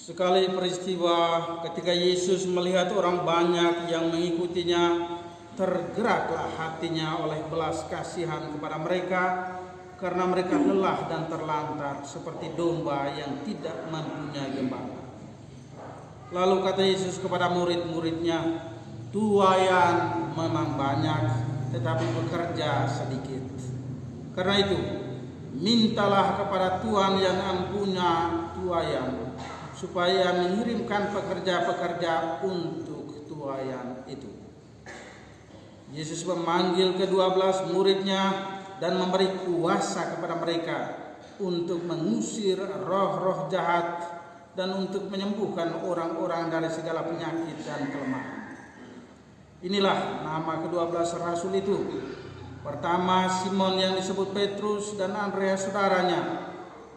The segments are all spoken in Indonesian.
Sekali peristiwa ketika Yesus melihat orang banyak yang mengikutinya, tergeraklah hatinya oleh belas kasihan kepada mereka, karena mereka lelah dan terlantar seperti domba yang tidak mempunyai gembala. Lalu kata Yesus kepada murid-muridnya, "Tuaian memang banyak, tetapi pekerja sedikit. Karena itu, mintalah kepada Tuhan yang mempunya tuaian, supaya mengirimkan pekerja-pekerja untuk tuaian itu." Yesus memanggil ke-12 muridnya dan memberi kuasa kepada mereka untuk mengusir roh-roh jahat dan untuk menyembuhkan orang-orang dari segala penyakit dan kelemahan. Inilah nama ke-12 rasul itu. Pertama, Simon yang disebut Petrus dan Andreas saudaranya,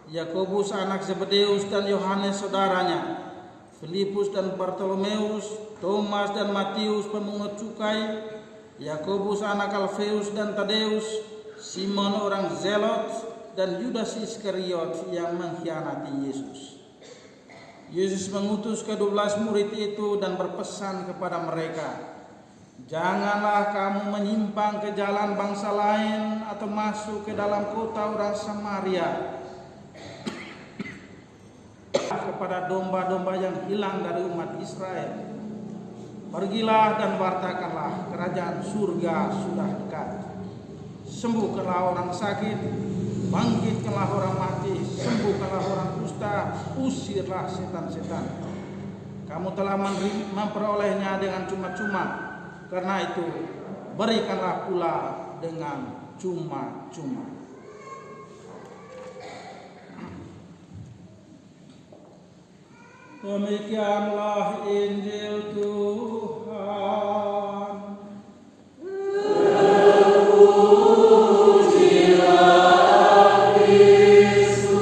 Yakobus anak Zebedeus dan Yohanes saudaranya, Filipus dan Bartolomeus, Thomas dan Matius pemungut cukai, Yakobus anak Alfeus dan Tadeus, Simon orang Zelot, dan Yudas Iskariot yang mengkhianati Yesus. Yesus mengutus ke-12 murid itu dan berpesan kepada mereka, "Janganlah kamu menyimpang ke jalan bangsa lain atau masuk ke dalam kota orang Samaria kepada domba-domba yang hilang dari umat Israel. Pergilah dan wartakanlah kerajaan surga sudah dekat. Sembuhkanlah orang sakit, bangkitkanlah orang mati, sembuhkanlah orang kusta, usirlah setan-setan. Kamu telah memperolehnya dengan cuma-cuma, karena itu berikanlah pula dengan cuma-cuma." Demikianlah Injil Tuhan. Terpujilah Kristus.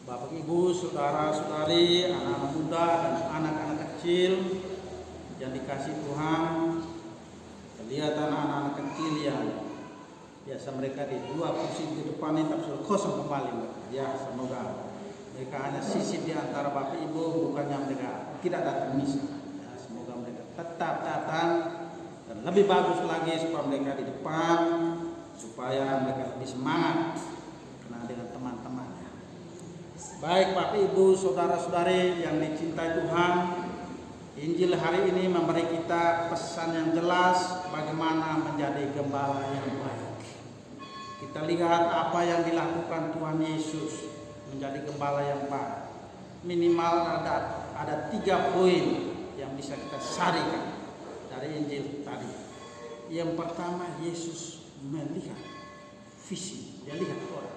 Bapak, Ibu, saudara-saudari, anak-anak muda dan anak-anak kecil yang dikasihi Tuhan, kelihatan anak-anak kecil yang biasa mereka di dua kursi di depan ini tapi sudah kosong kembali. Ya, semoga mereka hanya sisip di antara Bapak Ibu, bukannya mereka tidak datang misa. Ya, semoga mereka tetap datang dan lebih bagus lagi supaya mereka di depan, supaya mereka lebih semangat kenal dengan teman-temannya. Baik Bapak Ibu, saudara-saudari yang dicintai Tuhan, Injil hari ini memberi kita pesan yang jelas bagaimana menjadi gembala yang baik. Kita lihat apa yang dilakukan Tuhan Yesus menjadi gembala yang baik. Minimal ada 3 poin yang bisa kita sarikan dari Injil tadi. Yang pertama, Yesus melihat visi, dia lihat orang.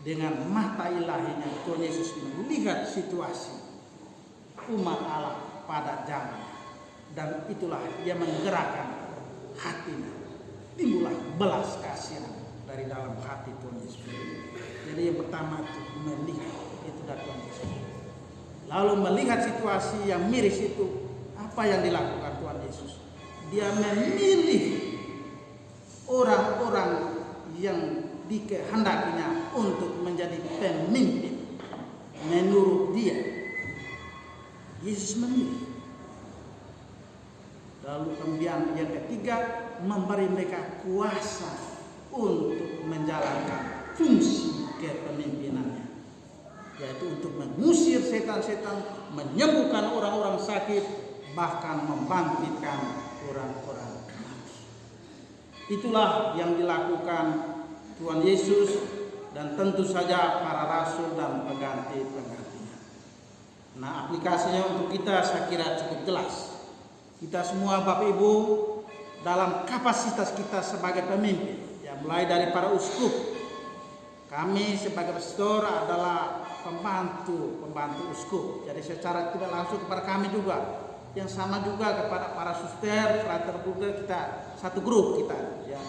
Dengan mata ilahinya Tuhan Yesus melihat situasi umat Allah pada zaman, dan itulah ia menggerakkan hatinya, timbullah belas kasihan dari dalam hati Tuhan Yesus. Jadi yang pertama itu melihat, itu dari Tuhan Yesus. Lalu melihat situasi yang miris itu, apa yang dilakukan Tuhan Yesus? Dia memilih orang-orang yang dikehendakinya untuk menjadi pemimpin menurut dia. Yesus memilih. Lalu kemudian yang ketiga, memberi mereka kuasa untuk menjalankan fungsi kepemimpinannya, yaitu untuk mengusir setan-setan, menyembuhkan orang-orang sakit, bahkan membangkitkan orang-orang mati. Itulah yang dilakukan Tuhan Yesus dan tentu saja para rasul dan pengganti-penggantinya. Nah, aplikasinya untuk kita saya kira cukup jelas. Kita semua Bapak Ibu dalam kapasitas kita sebagai pemimpin, ya mulai dari para uskup, kami sebagai pastor adalah pembantu uskup. Jadi secara tidak langsung kepada kami juga, yang sama juga kepada para suster, frater juga, kita satu grup kita. Ya.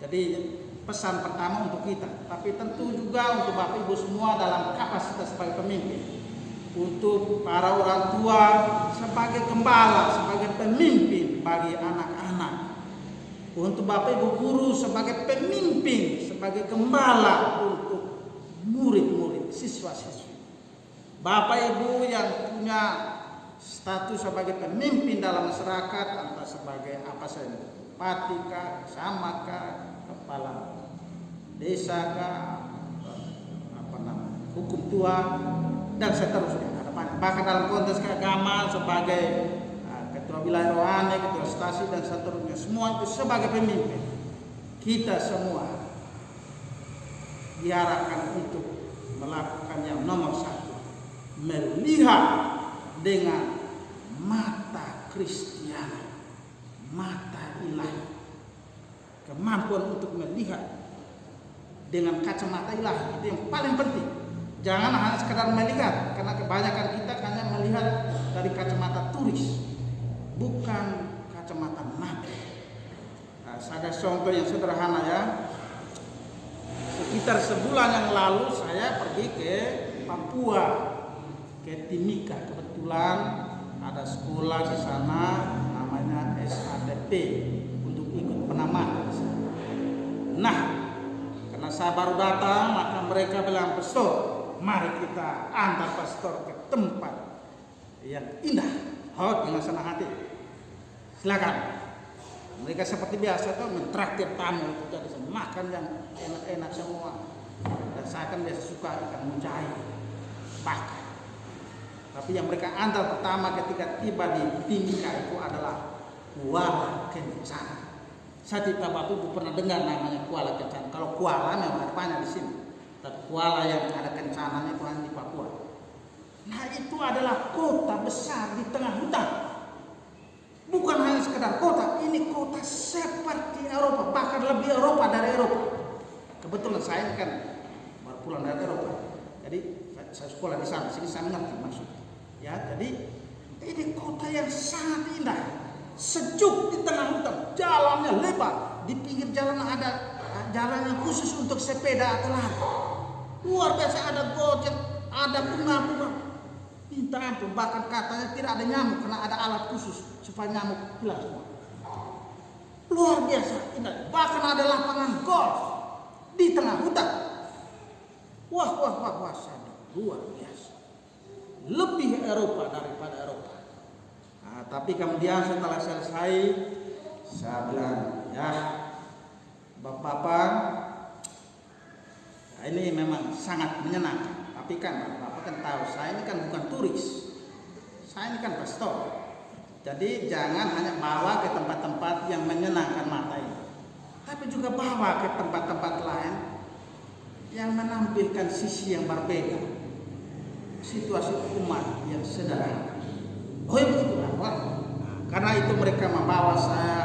Jadi pesan pertama untuk kita, tapi tentu juga untuk Bapak Ibu semua dalam kapasitas sebagai pemimpin. Untuk para orang tua sebagai gembala, sebagai pemimpin bagi anak-anak. Untuk Bapak Ibu guru sebagai pemimpin, sebagai gembala untuk murid-murid, siswa-siswi. Bapak Ibu yang punya status sebagai pemimpin dalam masyarakat, entah sebagai apa saja, bupati kah, camat kah, kepala desa kah, hukum tua, dan seterusnya. Bahkan dalam konteks keagamaan sebagai ketua wilayah rohani, ketua stasi dan seterusnya, semua itu sebagai pemimpin. Kita semua diarahkan untuk melakukan yang nomor satu, melihat dengan mata Kristiani, mata ilahi. Kemampuan untuk melihat dengan kacamata ilahi itu yang paling penting. Jangan hanya sekedar melihat, karena kebanyakan kita hanya melihat dari kacamata turis, bukan kacamata nabi. Nah, ada contoh yang sederhana ya. Sekitar sebulan yang lalu saya pergi ke Papua, ke Timika. Kebetulan ada sekolah di sana namanya SADP untuk ikut penamatan. Nah, karena saya baru datang, maka mereka bilang, pastor, mari kita antar pastor ke tempat yang indah. Oh, dengan senang hati. Silakan. Mereka seperti biasa tuh mentraktir tamu, jadi makan yang enak-enak semua. Dan saya kan biasa suka ikan mujair, bakar. Tapi yang mereka antar pertama ketika tiba di Timika itu adalah Kuala Kencana. Saya tidak Bapak Ibu pernah dengar namanya Kuala Kencana. Kalau Kuala memang ada banyak di sini. Tapi kuala yang ada kencananya itu hanya di Papua. Nah, itu adalah kota besar di tengah hutan. Bukan hanya sekedar kota, ini kota seperti Eropa, bahkan lebih Eropa dari Eropa. Kebetulan saya kan baru pulang dari Eropa, jadi saya sekolah di sana, sini saya mengerti maksud. Ya, jadi ini kota yang sangat indah, sejuk di tengah hutan, jalannya lebar, di pinggir jalan ada jalan yang khusus untuk sepeda atau lari. Luar biasa, ada gojek, ada bunga-bunga. Minta ampun, bahkan katanya tidak ada nyamuk karena ada alat khusus supaya nyamuk hilang semua. Luar biasa indah. Bahkan ada lapangan golf di tengah hutan. Wah, luar biasa. Lebih Eropa daripada Eropa. Nah, tapi kemudian setelah selesai, saya bilang, ya Bapak-bapak, nah ini memang sangat menyenangkan. Tapi kan Bapak kan tahu, saya ini kan bukan turis, saya ini kan pastor. Jadi jangan hanya bawa ke tempat-tempat yang menyenangkan mata ini, tapi juga bawa ke tempat-tempat lain yang menampilkan sisi yang berbeda, situasi umat yang sederhana. Oh ya begitu, karena itu mereka membawa saya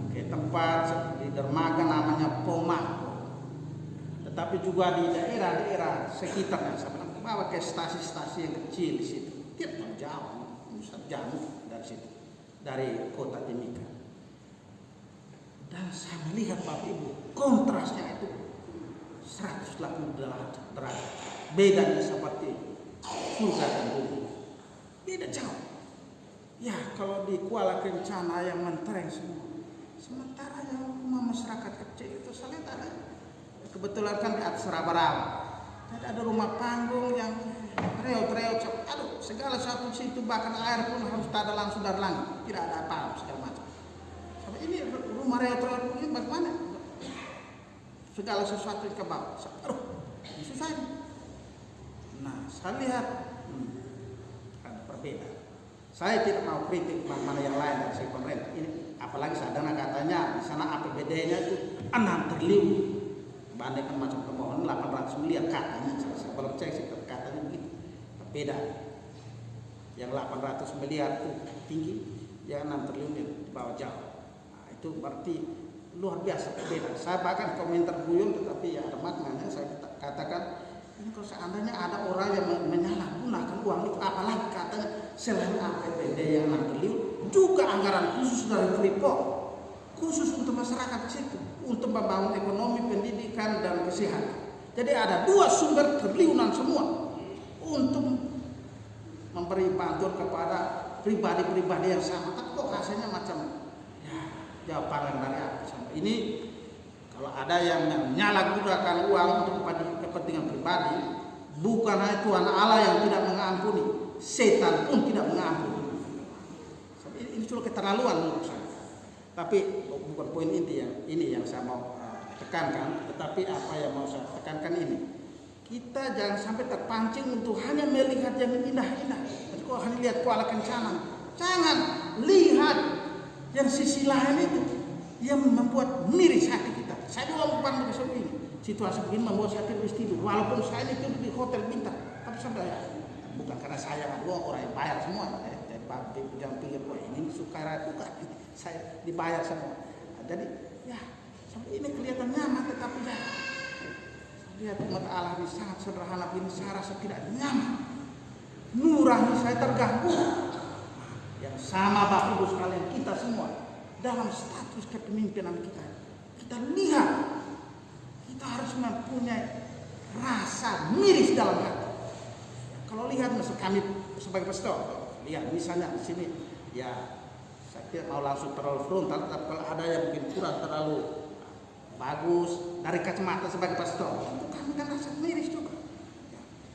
ke tempat dermaga namanya Pomako, tetapi juga di daerah-daerah sekitarnya. Saya bilang bawa ke stasi-stasi yang kecil di situ, tidak jauh, jauh dari situ, dari kota Timika. Dan saya melihat Bapak Ibu, kontrasnya itu 180 derajat, bedanya seperti surga dan bumi, beda jauh. Ya, kalau di Kuala Kencana yang mentereng semua. Sementara yang rumah masyarakat kecil itu saya lihat ada, kebetulan kan di atas raba-raba. Ada rumah panggung yang reot-reot, aduh segala satu situ, bahkan air pun harus ada langsung dari langit, tidak ada apa-apa segala macam. Sampai ini rumah reot-reot ini bagaimana? Segala sesuatu ke bawah. Aduh, ini susah ini. Nah, saya lihat ada perbedaan. Saya tidak mau kritik mana yang lain dari segi pemerintah. Ini apalagi sadana katanya di sana APBD-nya itu 6 triliun. Bandingkan macam permohonan 800 miliar katanya. Saya belum cek sih katanya begitu. Beda. Yang 800 miliar itu tinggi, yang 6 triliun di bawah jauh. Nah, itu berarti luar biasa beda. Saya bahkan komentar guyon, tetapi ya ada maknanya. Saya katakan ini kalau seandainya ada orang yang menyalahgunakan uang itu, apalagi katanya selain APBD yang 6 triliun, juga anggaran khusus dari Freeport, khusus untuk masyarakat di situ, untuk membangun ekonomi, pendidikan, dan kesehatan. Jadi ada 2 sumber triliunan semua untuk memberi bantuan kepada pribadi-pribadi yang sama. Tapi kok hasilnya macam ya jawaban dari apa? Ini kalau ada yang menyalahgunakan uang untuk kepentingan pribadi, bukan hanya Tuhan Allah yang tidak mengampuni, setan pun tidak mengampuni. Ini sudah keterlaluan menurut saya. Tapi bukan poin inti ini yang saya mau tekankan, tetapi apa yang mau saya tekankan ini, kita jangan sampai terpancing untuk hanya melihat yang indah-indah. Kalau hanya lihat kuala kencana, jangan lihat yang sisi lain itu yang membuat miris hati kita. Saya juga bukan begitu ini. Situasi begini membuat saya tidak bisa tidur. Walaupun saya ini tidur di hotel bintang, tapi saya bukan karena saya orang yang bayar semua. Jangan pikir wah ini sukara bukan. Saya dibayar semua. Nah, jadi ya sampai ini kelihatan nyaman, tetapi ya lihat umat Allah ini sangat sederhana ini, saya rasa tidak nyaman. Nurani saya terganggu. Yang sama Bapak Ibu sekalian, kita semua dalam status kepemimpinan kita lihat kita harus mempunyai rasa miris dalam hati. Kalau lihat misalnya kami sebagai pastor, lihat misalnya di sini ya saya tidak mau langsung terlalu frontal, tapi kalau ada yang mungkin kurang terlalu bagus dari kacamata sebagai pastor, kami kan rasa miris juga.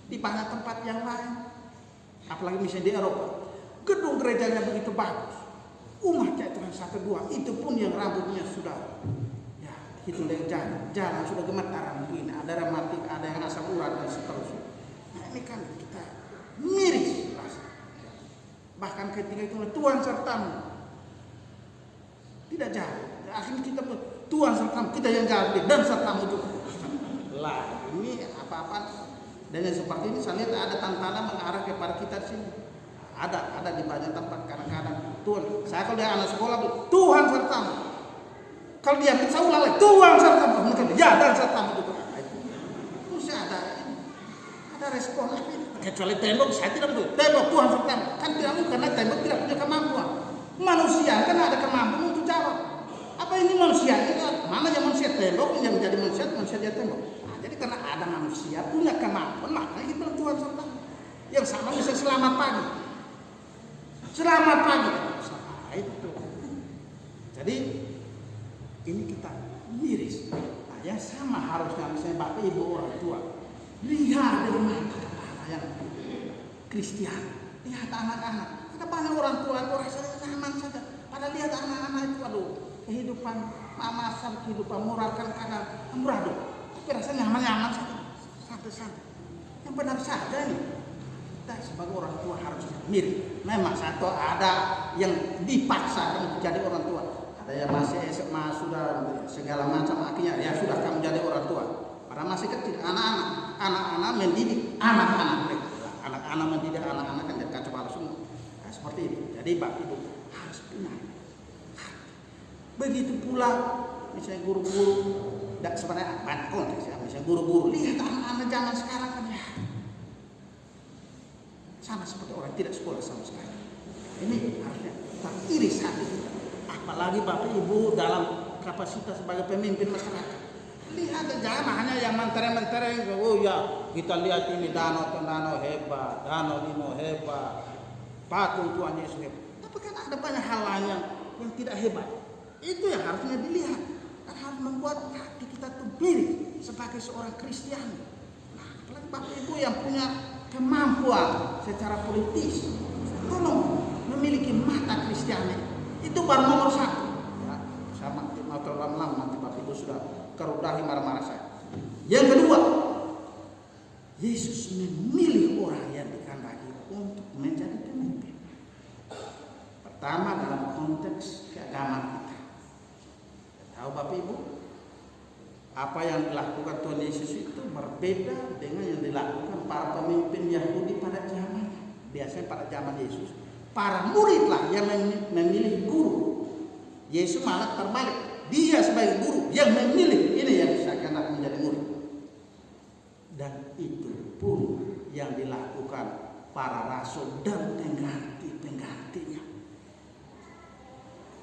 Di banyak tempat yang lain, apalagi misalnya di Eropa, gedung gerejanya begitu bagus, umatnya itu hanya 1-2, itu pun yang rambutnya sudah ya hitung dari jalan sudah gemetaran begini, ada rematik, ada yang asam urat dan seterusnya. Nah ini kan kita miris rasa. Bahkan ketika itu Tuhan sertamu tidak jalan, akhirnya kita Tuhan sertamu, kita yang jalan dan sertamu juga. Lah ini apa-apa. Dan yang seperti ini saya lihat ada tantangan mengarah kepada kita di sini. Ada di banyak tempat kadang-kadang Tuhan. Saya kalau dia anak sekolah Tuhan sertamu. Kalau dia bisa ulang lagi Tuhan sertamu. Ya dan sertamu juga. Terus ada respon apa ini? Kecuali tembok saya tidak begitu. Tembok Tuhan sertamu. Kan tidak mungkin karena tembok tidak punya kemampuan. Manusia kan ada kemampuan untuk jawab. Apa ini manusia? Ini mana yang manusia tembok yang menjadi manusia dia tembok. Jadi karena ada manusia punya kemampuan, makanya kita Tuhan serta. Yang sama bisa selamat pagi. Selamat pagi. Nah, itu. Jadi ini kita miris. Nah, yang sama harusnya misalnya Bapak Ibu orang tua lihat dari mata yang Kristiani, lihat anak-anak. Ada banyak orang tua itu rasanya nyaman saja. Pada lihat anak-anak itu, aduh, kehidupan mamasan, kehidupan moral kan kadang amburadul. Tapi rasanya nyaman-nyaman saja, santai-santai. Yang benar saja ini, kita sebagai orang tua harus mirip. Memang satu ada yang dipaksa menjadi orang tua. Ada yang masih SMA sudah segala macam akhirnya ya sudah kamu jadi orang tua. Padahal masih kecil, anak-anak mendidik anak-anak mereka. Anak-anak mendidik anak-anak kan jadi kacau balau semua. Nah, seperti itu. Jadi Bapak Ibu harus punya. Begitu pula misalnya guru-guru. Dan sebenarnya banyak konteks ya, misalnya guru-guru lihat anak-anak zaman sekarang kan ya sama seperti orang tidak sekolah sama sekali. Ini harusnya kita iris hati kita. Apalagi Bapak Ibu dalam kapasitas sebagai pemimpin masyarakat. Lihat jangan hanya yang mentereng-mentereng, oh ya kita lihat ini danau hebat, danau lino hebat, patung Tuhan Yesus hebat. Tapi kan ada banyak hal lain yang tidak hebat. Itu yang harusnya dilihat. Kan harus membuat hati kita tuh miris sebagai seorang Kristiani. Nah, apalagi yang punya kemampuan secara politis, tolong memiliki mata Kristiani. Itu baru nomor satu. Ya, sama mau terlalu lama nanti Bapak Ibu sudah kerudahi marah-marah saya. Yang kedua, Yesus memilih orang yang dikehendaki untuk menjadi pemimpin. Pertama dalam konteks keagamaan kita. Tahu Bapak Ibu, apa yang dilakukan Tuhan Yesus itu berbeda dengan yang dilakukan para pemimpin Yahudi pada zamannya. Biasanya pada zaman Yesus, para muridlah yang memilih guru. Yesus malah terbalik. Dia sebagai guru yang memilih ini yang seakan menjadi murid. Dan itu pun yang dilakukan para rasul dan pengganti-penggantinya.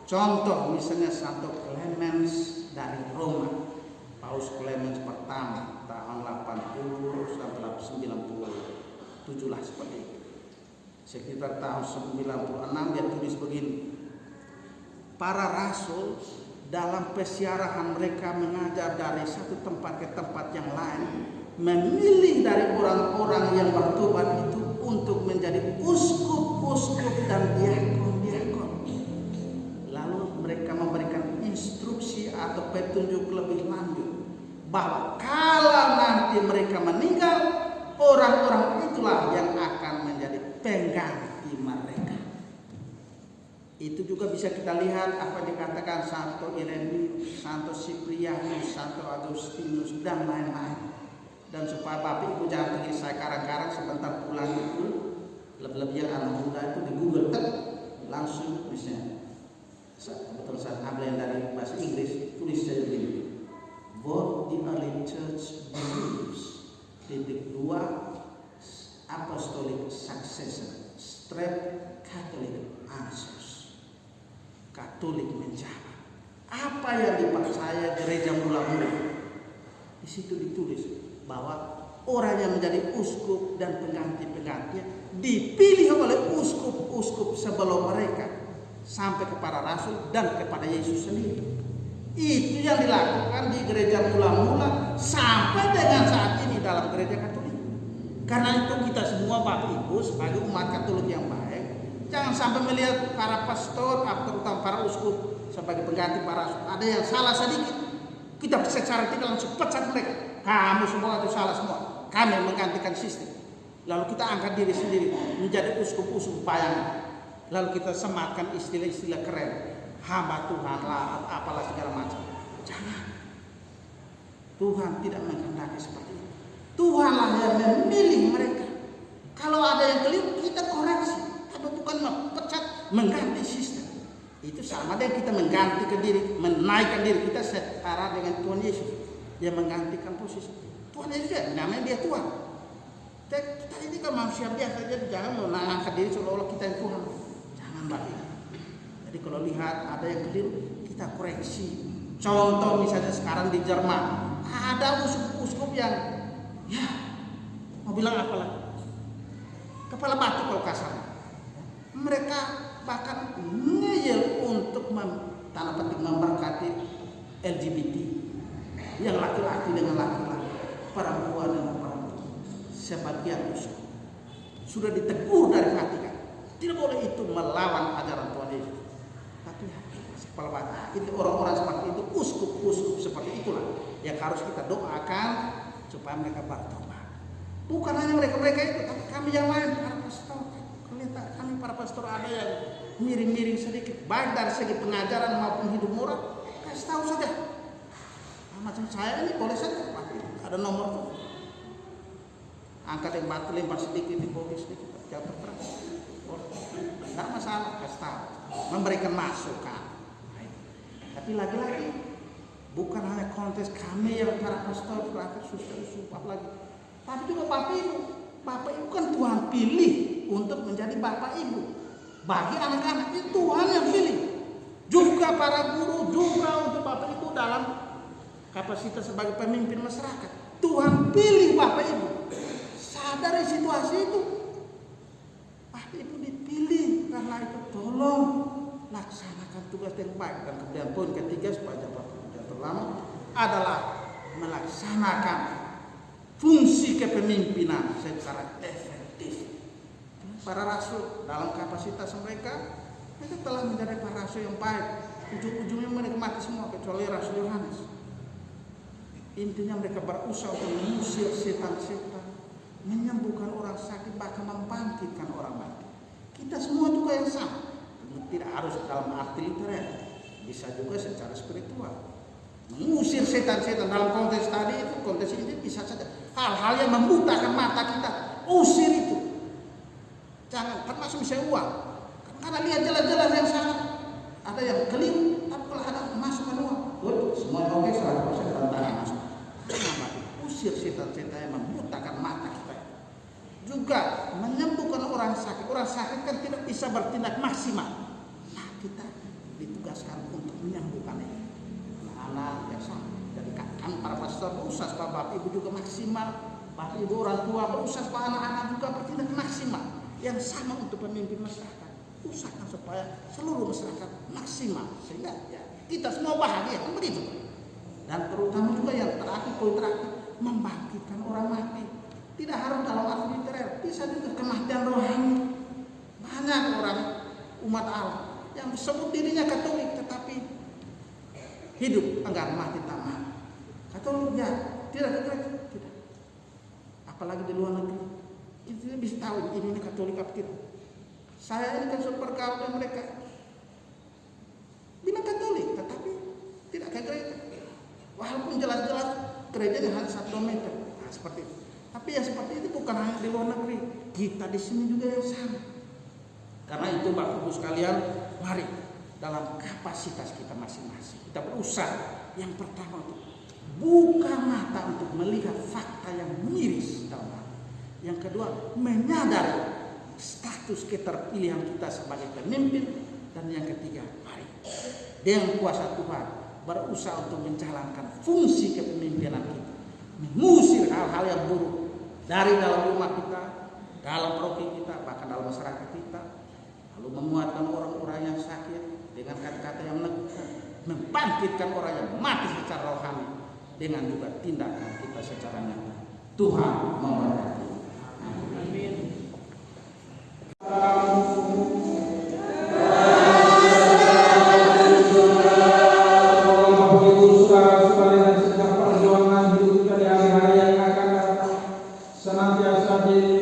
Contoh misalnya Santo Clemens dari Roma. Paus Clemens pertama tahun 80 sampai 97 lah seperti itu. Sekitar tahun 96 dia tulis begini. Para rasul dalam pesiarahan mereka mengajar dari satu tempat ke tempat yang lain, memilih dari orang-orang yang bertobat itu untuk menjadi uskup-uskup dan diakon-diakon. Lalu mereka memberikan instruksi atau petunjuk lebih lanjut bahwa kalau nanti mereka meninggal, orang-orang itulah yang akan menjadi pengganti mereka. Itu juga bisa kita lihat apa dikatakan Santo Irenaeus, Santo Cyprianus, Santo Agustinus dan lain-lain. Dan supaya Bapak Ibu jangan pikir saya karang-karang sebentar pulang itu, lebih-lebih yang anak muda itu di Google langsung misalnya. Betul saya ambil dari bahasa Inggris, tulis saja begini. What the early church believes. Titik 2, apostolic successor, straight Catholic answers. Katolik menjawab apa yang dipercaya gereja mula-mula. Di situ ditulis bahwa orang yang menjadi uskup dan pengganti-penggantinya dipilih oleh uskup-uskup sebelum mereka sampai kepada rasul dan kepada Yesus sendiri. Itu yang dilakukan di gereja mula-mula sampai dengan saat ini dalam gereja Katolik. Karena itu kita semua Bapak Ibu sebagai umat Katolik yang baik, jangan sampai melihat para pastor atau terutama para uskup sebagai pengganti para rasul ada yang salah sedikit, kita secara tidak langsung pecat mereka. Kamu semua itu salah semua. Kami menggantikan sistem. Lalu kita angkat diri sendiri menjadi uskup-uskup bayangan. Lalu kita sematkan istilah-istilah keren, hamba Tuhan lah, apalah segala macam. Jangan. Tuhan tidak menghendaki seperti itu. Tuhanlah yang memilih mereka. Kalau ada yang keliru, kita koreksi. Tapi bukan memecat, mengganti sistem. Itu sama dengan kita mengganti diri, menaikkan diri kita setara dengan Tuhan Yesus. Dia menggantikan posisi. Tuhan Yesus ya, namanya dia Tuhan. Kita ini kan manusia biasa aja, jangan mengangkat diri seolah-olah kita yang Tuhan. Jangan Bapak. Jadi kalau lihat ada yang keliru, kita koreksi. Contoh misalnya sekarang di Jerman, ada uskup-uskup yang ya mau bilang apa lagi? Kepala batu kalau kasar. Mereka bahkan ngeyel untuk tanda petik memberkati LGBT, yang laki-laki dengan laki-laki, perempuan dengan perempuan. Sebagian uskup sudah ditegur dari Vatikan, tidak boleh itu melawan ajaran Tuhan Yesus. Tapi kepala batu itu orang-orang seperti itu, uskup-uskup seperti itulah yang harus kita doakan supaya mereka bertobat. Bukan hanya mereka itu, tapi kami yang lain, para pastor. Kami para pastor ada yang miring-miring sedikit, baik dari segi pengajaran maupun hidup moral, kasih tahu saja. Macam saya ini boleh saja, ada nomor tuh. Angkat yang batu lempar sedikit di bawah sedikit, jauh terperas. Tidak masalah, kasih tahu. Memberikan masukan. Tapi lagi-lagi bukan hanya kontes kami yang para pastor, para suster, lagi. Tapi juga Bapak Ibu. Bapak Ibu kan Tuhan pilih untuk menjadi Bapak Ibu. Bagi anak-anak itu Tuhan yang pilih. Juga para guru, juga untuk Bapak Ibu dalam kapasitas sebagai pemimpin masyarakat. Tuhan pilih Bapak Ibu. Sadari situasi itu. Bapak Ibu dipilih, karena itu tolong laksanakan tugas yang baik. Dan kemudian poin ketiga supaya Bapak Ibu tidak terlama adalah melaksanakan fungsi kepemimpinan secara efektif. Para rasul dalam kapasitas mereka telah menjadi para rasul yang baik. Ujung-ujungnya mereka mati semua kecuali Rasul Yohanes. Intinya mereka berusaha untuk mengusir setan-setan, menyembuhkan orang sakit, bahkan membangkitkan orang mati. Kita semua juga yang sama. Tidak harus dalam arti literal, bisa juga secara spiritual. Mengusir setan-setan dalam konteks tadi itu, konteks ini bisa saja. Hal-hal yang membutakan mata kita, usir itu. Jangan, termasuk misalnya uang. Karena lihat jelas-jelas yang sangat ada yang keliru, tapi kalau ada masukkan uang, semua oke 100% tantangan masuk. Kenapa? Usir setan-setan yang membutakan mata kita. Juga menyembuhkan orang sakit. Orang sakit kan tidak bisa bertindak maksimal. Nah, kita ditugaskan untuk menyembuhkan ini. Anak-anak yang sama. Jadi kan para pastor berusaha supaya bapak ibu juga maksimal. Bapak ibu orang tua berusaha supaya anak-anak juga bertindak maksimal. Yang sama untuk pemimpin masyarakat. Usahakan supaya seluruh masyarakat maksimal. Sehingga ya, kita semua bahagia. Kan begitu. Dan terutama juga yang terakhir, poin terakhir, membangkitkan orang mati. Tidak harus dalam arti literal, bisa juga kematian rohani. Banyak orang umat Allah yang sebut dirinya Katolik tetapi hidup enggan mati tamat. Katolik ya, tidak. Apalagi di luar negeri, kita bisa tahu ini Katolik apa tidak. Saya ini kan bergaul dengan mereka, bilang Katolik tetapi tidak ke gereja. Walaupun jelas-jelas gerejanya hanya 1 meter, nah, seperti itu. Tapi yang seperti itu bukan hanya di luar negeri, kita di sini juga yang sama. Karena itu Bapak Ibu sekalian, mari dalam kapasitas kita masing-masing kita berusaha. Yang pertama untuk buka mata untuk melihat fakta yang miris dalam hati. Yang kedua, menyadari status keterpilihan kita sebagai pemimpin. Dan yang ketiga, mari dengan kuasa Tuhan berusaha untuk menjalankan fungsi kepemimpinan kita, mengusir hal-hal yang buruk dari dalam rumah kita, dalam paroki kita, bahkan dalam masyarakat kita, lalu menguatkan orang-orang yang sakit dengan kata-kata yang meneguhkan, membangkitkan orang yang mati secara rohani dengan juga tindakan kita secara nyata. Tuhan memberkati. Amin. Senantiasa di